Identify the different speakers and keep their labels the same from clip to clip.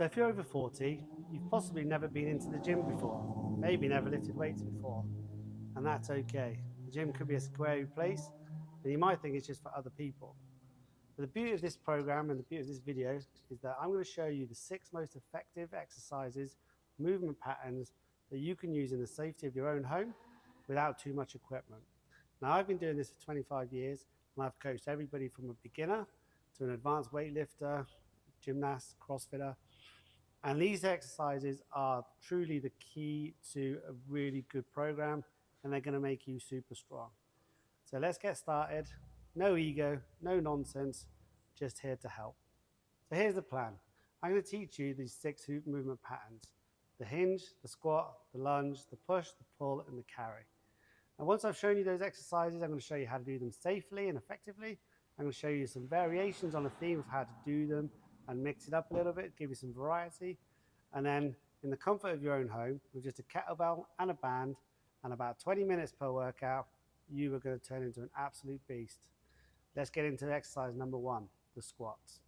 Speaker 1: So if you're over 40, you've possibly never been into the gym before, maybe never lifted weights before, and that's okay. The gym could be a scary place, and you might think it's just for other people. But the beauty of this program and the beauty of this video is that I'm going to show you the 6 most effective exercises, movement patterns that you can use in the safety of your own home without too much equipment. Now, I've been doing this for 25 years, and I've coached everybody from a beginner to an advanced weightlifter, gymnast, CrossFitter. And these exercises are truly the key to a really good program, and they're going to make you super strong. So let's get started. No ego, no nonsense, just here to help. So here's the plan. I'm going to teach you these 6 movement patterns: the hinge, the squat, the lunge, the push, the pull, and the carry. And once I've shown you those exercises, I'm going to show you how to do them safely and effectively. I'm going to show you some variations on a theme of how to do them and mix it up a little bit, give you some variety. And then in the comfort of your own home, with just a kettlebell and a band and about 20 minutes per workout, you are going to turn into an absolute beast. Let's get into exercise number 1, the squats.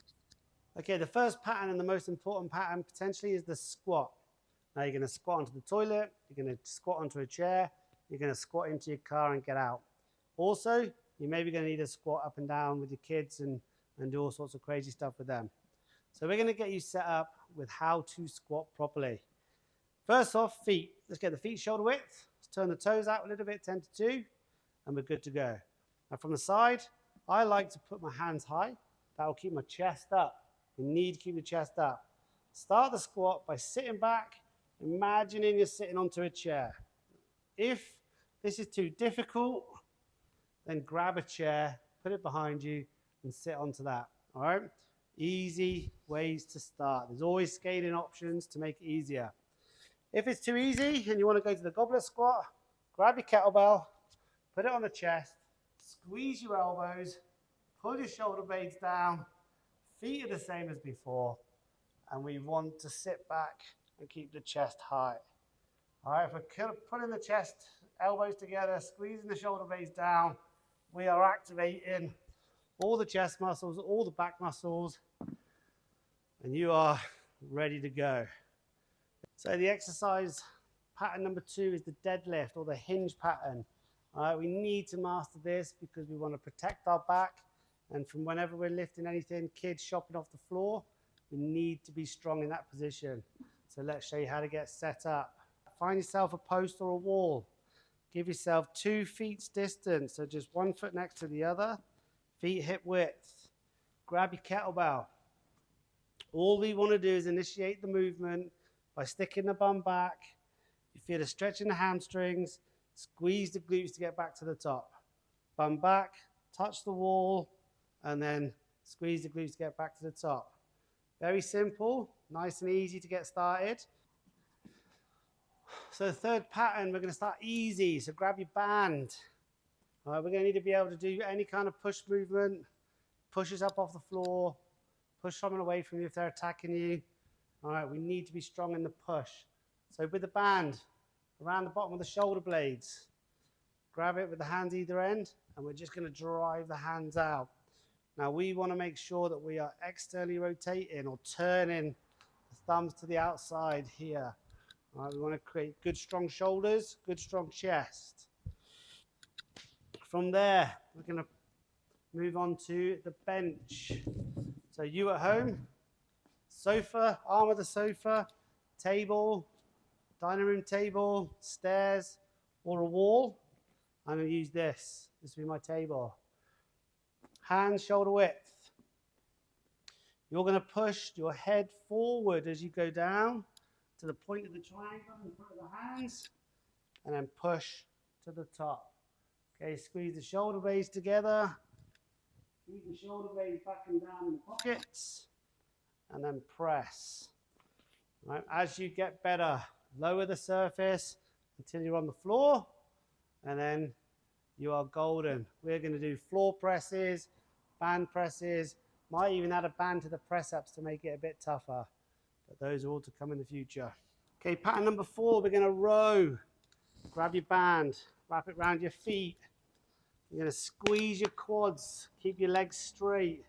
Speaker 1: Okay, the first pattern and the most important pattern potentially is the squat. Now you're going to squat onto the toilet, you're going to squat onto a chair, you're going to squat into your car and get out. Also, you're maybe going to need to squat up and down with your kids and do all sorts of crazy stuff with them. So we're going to get you set up with how to squat properly. First off, feet. Let's get the feet shoulder width. Let's turn the toes out a little bit, 10 to 2, and we're good to go. Now from the side, I like to put my hands high. That will keep my chest up. You need to keep the chest up. Start the squat by sitting back, imagining you're sitting onto a chair. If this is too difficult, then grab a chair, put it behind you, and sit onto that. All right? Easy ways to start. There's always scaling options to make it easier. If it's too easy and you want to go to the goblet squat, grab your kettlebell, put it on the chest, squeeze your elbows, pull your shoulder blades down, feet are the same as before, and we want to sit back and keep the chest high. All right, if we're putting the chest, elbows together, squeezing the shoulder blades down, we are activating all the chest muscles, all the back muscles, and you are ready to go. So the exercise pattern number 2 is the deadlift or the hinge pattern. All right, we need to master this because we want to protect our back, and from whenever we're lifting anything, kids shopping off the floor, we need to be strong in that position. So let's show you how to get set up. Find yourself a post or a wall. Give yourself 2 feet distance, so just 1 foot next to the other, feet hip width. Grab your kettlebell. All we want to do is initiate the movement by sticking the bum back. You feel a stretch in the hamstrings, squeeze the glutes to get back to the top. Bum back, touch the wall, and then squeeze the glutes to get back to the top. Very simple, nice and easy to get started. So the third pattern, we're going to start easy. So grab your band. All right, we're going to need to be able to do any kind of push movement, pushes up off the floor, push someone away from you if they're attacking you. All right, we need to be strong in the push. So with the band, around the bottom of the shoulder blades, grab it with the hands either end, and we're just going to drive the hands out. Now we want to make sure that we are externally rotating or turning the thumbs to the outside here. All right, we want to create good strong shoulders, good strong chest. From there, we're going to move on to the bench. So you at home, sofa, arm of the sofa, table, dining room table, stairs, or a wall. I'm going to use this. This will be my table. Hands shoulder width. You're going to push your head forward as you go down to the point of the triangle in front of the hands, and then push to the top. Okay, squeeze the shoulder blades together. Keep the shoulder blades back and down in the pockets, and then press. Right, as you get better, lower the surface until you're on the floor, and then you are golden. We're going to do floor presses, band presses, might even add a band to the press-ups to make it a bit tougher, but those are all to come in the future. Okay, pattern number 4, we're going to row. Grab your band, wrap it around your feet. You're going to squeeze your quads, keep your legs straight.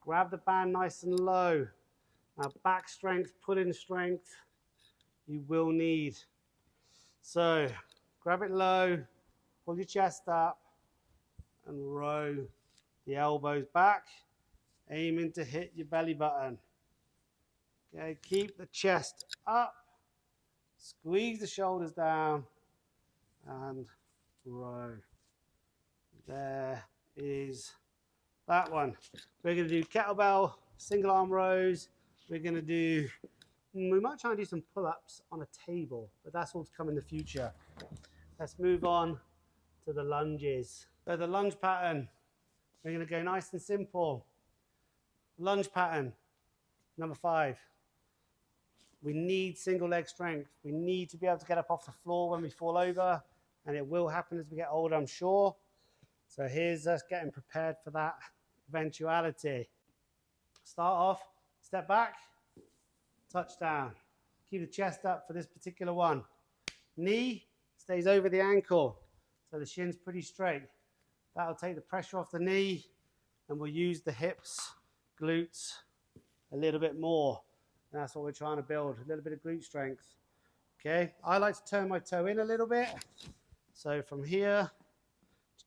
Speaker 1: Grab the band nice and low. Now back strength, pull-in strength, you will need. So grab it low, pull your chest up, and row the elbows back, aiming to hit your belly button. Okay, keep the chest up, squeeze the shoulders down, and row. There is that one. We're going to do kettlebell, single arm rows. We're going to do, we might try and do some pull-ups on a table, but that's all to come in the future. Let's move on to the lunges. So the lunge pattern, we're going to go nice and simple. Lunge pattern, number 5. We need single leg strength. We need to be able to get up off the floor when we fall over, and it will happen as we get older, I'm sure. So here's us getting prepared for that eventuality. Start off, step back, touchdown. Keep the chest up for this particular one. Knee stays over the ankle, so the shin's pretty straight. That'll take the pressure off the knee, and we'll use the hips, glutes a little bit more. And that's what we're trying to build, a little bit of glute strength. Okay, I like to turn my toe in a little bit. So from here,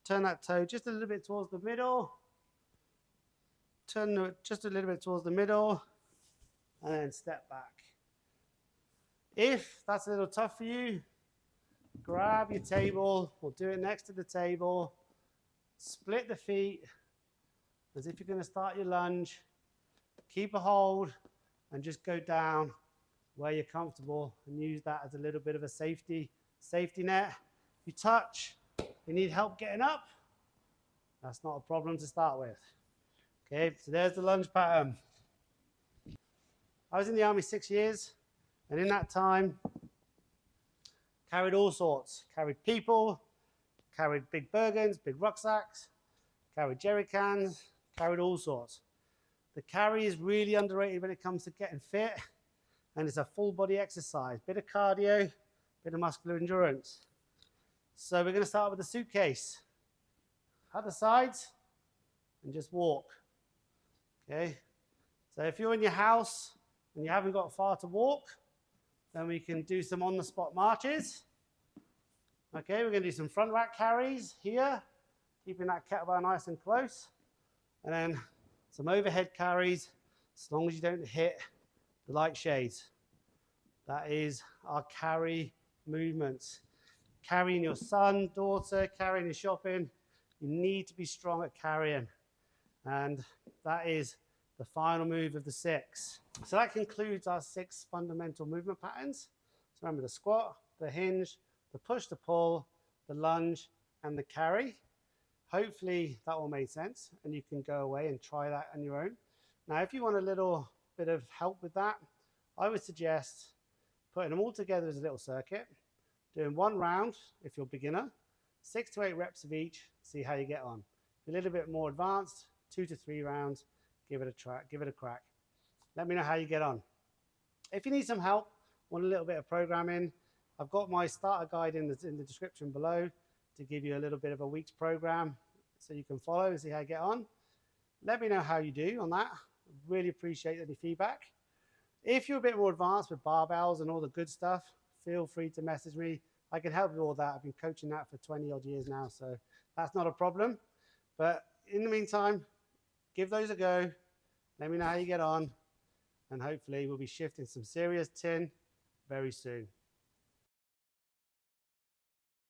Speaker 1: turn that toe just a little bit towards the middle. Turn it just a little bit towards the middle, and then step back. If that's a little tough for you, grab your table, we'll do it next to the table. Split the feet as if you're going to start your lunge. Keep a hold and just go down where you're comfortable and use that as a little bit of a safety net. If you touch, you need help getting up, that's not a problem to start with. Okay, so there's the lunge pattern. I was in the army 6 years, and in that time, carried all sorts. Carried people, carried big burgans, big rucksacks, carried jerry cans, carried all sorts. The carry is really underrated when it comes to getting fit, and it's a full body exercise. Bit of cardio, bit of muscular endurance. So we're going to start with the suitcase. Other sides, and just walk. Okay, so if you're in your house and you haven't got far to walk, then we can do some on-the-spot marches. Okay, we're going to do some front rack carries here, keeping that kettlebell nice and close, and then some overhead carries, as long as you don't hit the light shades. That is our carry movements. Carrying your son, daughter, carrying your shopping, you need to be strong at carrying. And that is the final move of the 6. So that concludes our 6 fundamental movement patterns. So remember the squat, the hinge, the push to pull, the lunge, and the carry. Hopefully that all made sense and you can go away and try that on your own. Now, if you want a little bit of help with that, I would suggest putting them all together as a little circuit, doing 1 round if you're a beginner, 6 to 8 reps of each, see how you get on. If you're a little bit more advanced, 2 to 3 rounds, give it a crack. Let me know how you get on. If you need some help, want a little bit of programming, I've got my starter guide in the description below to give you a little bit of a week's program so you can follow and see how you get on. Let me know how you do on that. Really appreciate any feedback. If you're a bit more advanced with barbells and all the good stuff, feel free to message me. I can help you with all that. I've been coaching that for 20 odd years now, so that's not a problem. But in the meantime, give those a go. Let me know how you get on, and hopefully we'll be shifting some serious tin very soon.